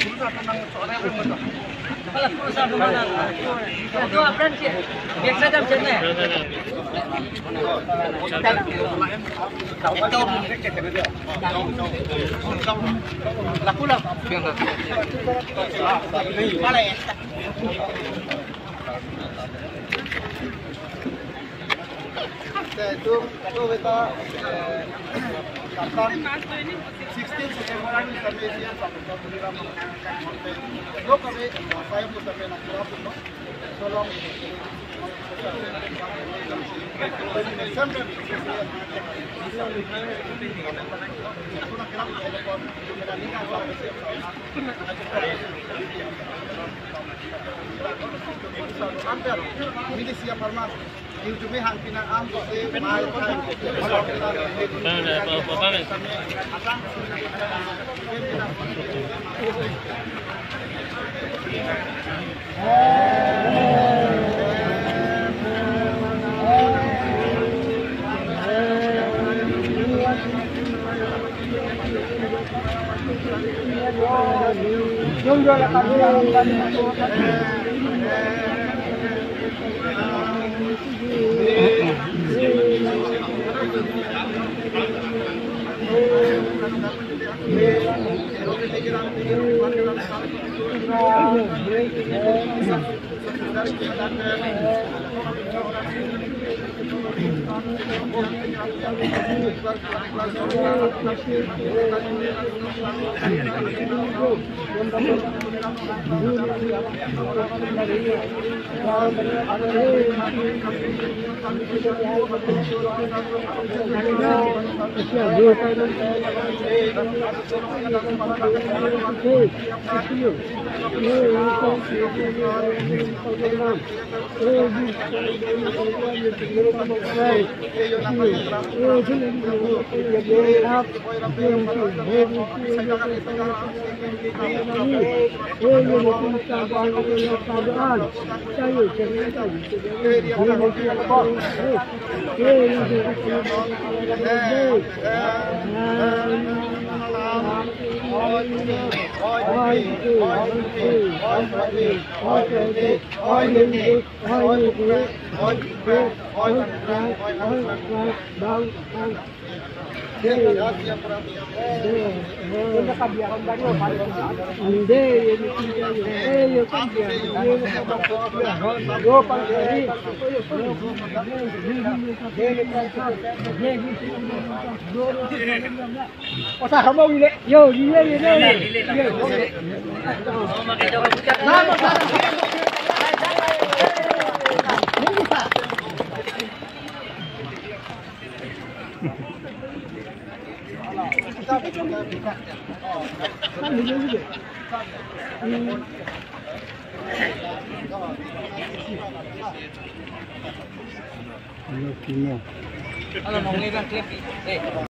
Itu apa sih? Biasa jam sini. Laku lah. Itu kita kapan 16 September ini sampai siang sampai Buriram lo kami saya pun sampai nak berapa no tolong ini siap format YouTube hang pinang am se mai